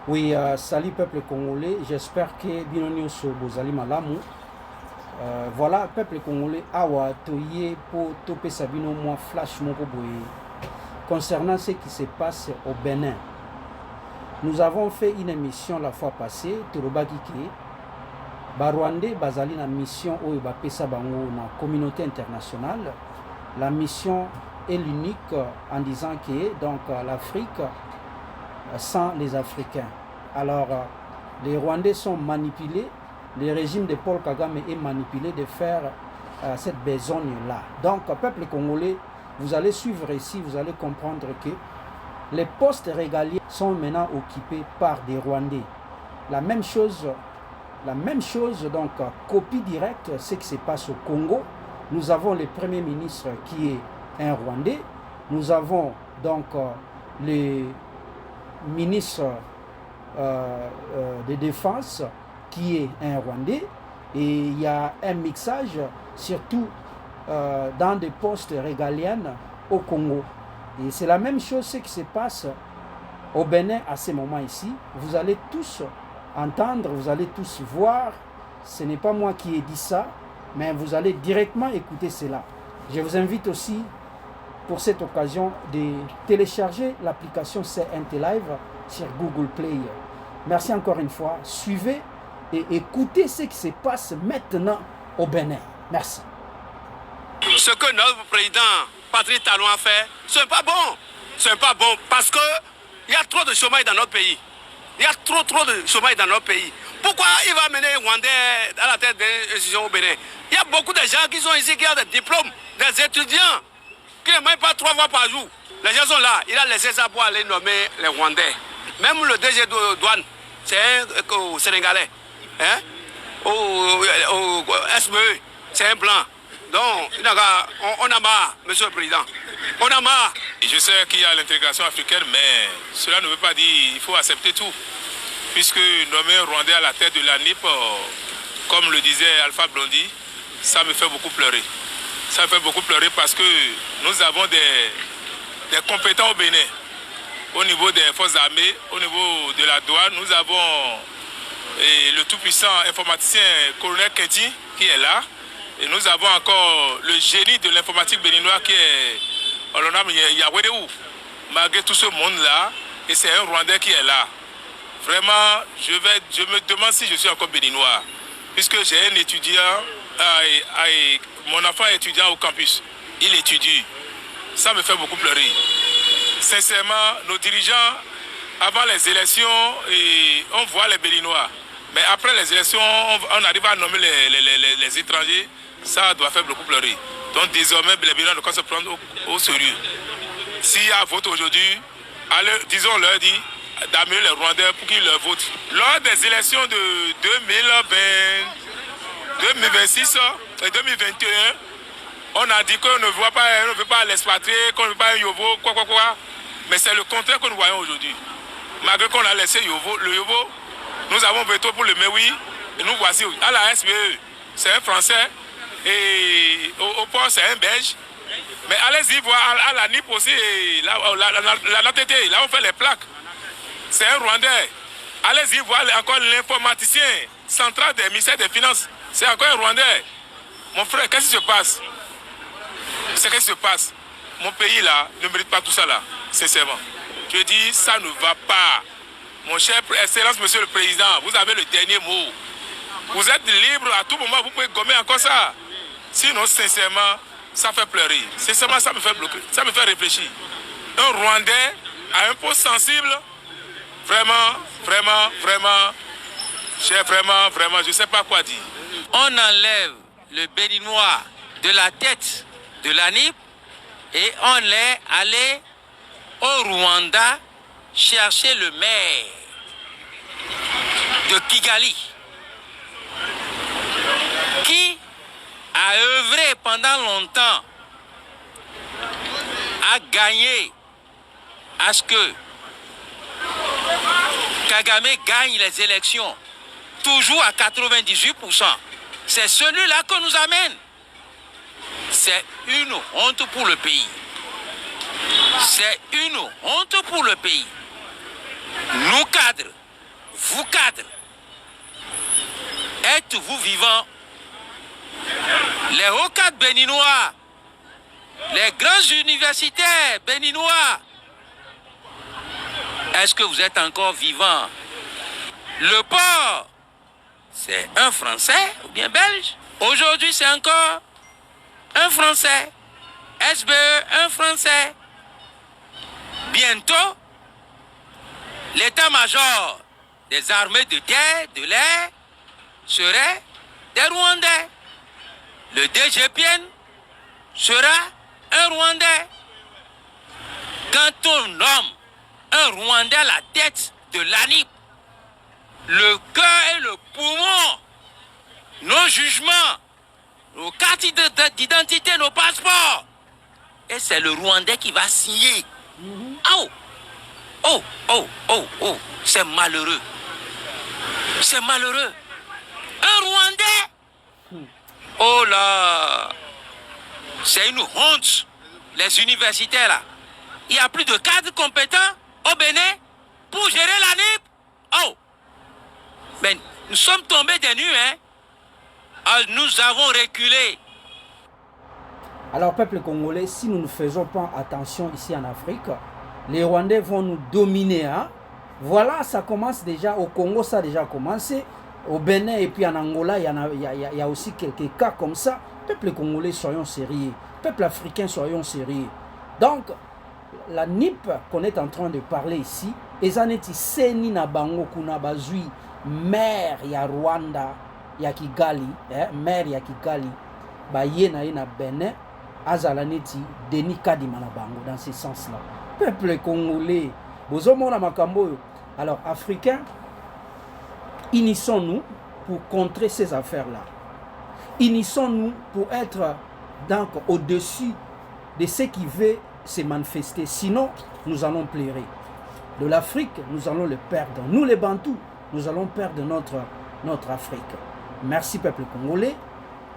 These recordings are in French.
Oui, salut peuple congolais, j'espère que Binonio so Bozali Malamu. Voilà, peuple congolais, awa toye po tope sabino moi flash moko boye. Concernant ce qui se passe au Bénin, nous avons fait une émission la fois passée, Torobaki ke Barwande bazali na mission oyo bapesa bango na communauté internationale. La mission est l'unique en disant que donc l'Afrique sans les Africains. Alors, les Rwandais sont manipulés, le régime de Paul Kagame est manipulé de faire cette besogne-là. Donc, peuple congolais, vous allez suivre ici, vous allez comprendre que les postes régaliens sont maintenant occupés par des Rwandais. La même chose, donc, copie directe, ce qui se passe au Congo. Nous avons le Premier ministre qui est un Rwandais. Nous avons donc le ministre de défense qui est un Rwandais, et il y a un mixage surtout dans des postes régaliens au Congo. Et c'est la même chose ce qui se passe au Bénin à ce moment ici. Vous allez tous entendre, vous allez tous voir, ce n'est pas moi qui ai dit ça, mais vous allez directement écouter cela. Je vous invite aussi pour cette occasion de télécharger l'application CNT Live sur Google Play. Merci encore une fois. Suivez et écoutez ce qui se passe maintenant au Bénin. Merci. Ce que notre président Patrice Talon a fait, ce n'est pas bon. Ce n'est pas bon parce qu'il y a trop de chômage dans notre pays. Il y a trop de chômage dans notre pays. Pourquoi il va mener Rwandais à la tête des institutions au Bénin? Il y a beaucoup de gens qui sont ici, qui ont des diplômes, des étudiants, qui ne mangent pas 3 fois par jour. Les gens sont là. Il a laissé ça pour aller nommer les Rwandais. Même le DG de douane, c'est un Sénégalais. Hein? Au SME, c'est un blanc. Donc, on a marre, monsieur le président. On a marre. Je sais qu'il y a l'intégration africaine, mais cela ne veut pas dire qu'il faut accepter tout. Puisque nommer un Rwandais à la tête de l'ANIP, comme le disait Alpha Blondy, ça me fait beaucoup pleurer. Ça me fait beaucoup pleurer parce que nous avons des compétents au Bénin. Au niveau des forces armées, au niveau de la douane, nous avons le tout-puissant informaticien colonel Kenti qui est là. Et nous avons encore le génie de l'informatique béninois qui est Olonam Yawedeu. Malgré tout ce monde-là, et c'est un Rwandais qui est là. Vraiment, je me demande si je suis encore béninois. Puisque j'ai un étudiant, mon enfant est étudiant au campus. Il étudie. Ça me fait beaucoup pleurer. Sincèrement, nos dirigeants, avant les élections, on voit les Béninois. Mais après les élections, on arrive à nommer les étrangers. Ça doit faire beaucoup pleurer. Donc désormais, les Béninois doivent se prendre au sérieux. S'il y a un vote aujourd'hui, disons-leur d'amener les Rwandais pour qu'ils leur votent. Lors des élections de 2026 et 2021, on a dit qu'on ne veut pas l'expatrier, qu'on ne veut pas un Yovo, quoi. Mais c'est le contraire que nous voyons aujourd'hui. Malgré qu'on a laissé le Yovo, nous avons voté pour le Mewi, et nous voici à la SBE. C'est un Français, et au port, c'est un Belge. Mais allez-y voir à la NIP aussi, la NATT, là on fait les plaques. C'est un Rwandais. Allez-y voir encore l'informaticien central des ministères des Finances. C'est encore un Rwandais. Mon frère, qu'est-ce qui se passe? C'est qu'est-ce qui se passe? Mon pays là ne mérite pas tout ça là, sincèrement. Je dis, ça ne va pas. Mon cher Excellence, Monsieur le Président, vous avez le dernier mot. Vous êtes libre à tout moment, vous pouvez gommer encore ça. Sinon, sincèrement, ça fait pleurer. Sincèrement, ça me fait bloquer, ça me fait réfléchir. Un Rwandais à un poste sensible, vraiment, je ne sais pas quoi dire. On enlève le Béninois de la tête de l'ANIP et on est allé au Rwanda chercher le maire de Kigali qui a œuvré pendant longtemps à gagner à ce que Kagame gagne les élections toujours à 98%. C'est celui-là que nous amène. C'est une honte pour le pays. C'est une honte pour le pays. Nous cadres, vous cadres, êtes-vous vivants? Les hauts cadres béninois, les grands universitaires béninois, est-ce que vous êtes encore vivants? Le port, c'est un Français ou bien Belge. Aujourd'hui, c'est encore un Français. SBE, un Français. Bientôt, l'état-major des armées de terre, de l'air, serait des Rwandais. Le DGPN sera un Rwandais. Quand on nomme un Rwandais à la tête de l'ANIP, le cœur et le poumon, nos jugements, nos cartes d'identité, nos passeports, et c'est le Rwandais qui va signer. Oh, oh, oh, oh, oh, c'est malheureux. C'est malheureux. Un Rwandais. Oh là, c'est une honte. Les universitaires là, il n'y a plus de cadres compétents au Bénin pour gérer l'ANIP. Oh, mais nous sommes tombés des nues, hein. Nous avons reculé. Alors, peuple congolais, si nous ne faisons pas attention ici en Afrique, les Rwandais vont nous dominer. Hein? Voilà, ça commence déjà. Au Congo, ça a déjà commencé. Au Bénin et puis en Angola, il y a aussi quelques cas comme ça. Peuple congolais, soyons sérieux. Peuple africain, soyons sérieux. Donc, la NIP qu'on est en train de parler ici, Ezaneti Seni na Bango Kuna Bazui, maire ya Rwanda, ya Kigali, maire ya Kigali, ba yena na Bénin, Azalaneti, Denis Kadima na Bango, dans ce sens-là. Peuple congolais, bozomona makambo. Alors, africains, unissons-nous pour contrer ces affaires-là. Unissons-nous pour être donc au-dessus de ce qui veut se manifester. Sinon, nous allons pleurer. De l'Afrique, nous allons le perdre. Nous, les Bantous, nous allons perdre notre Afrique. Merci, peuple congolais.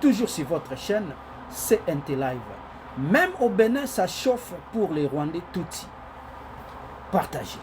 Toujours sur votre chaîne, CNT Live. Même au Bénin, ça chauffe pour les Rwandais Tutsis. Partagez.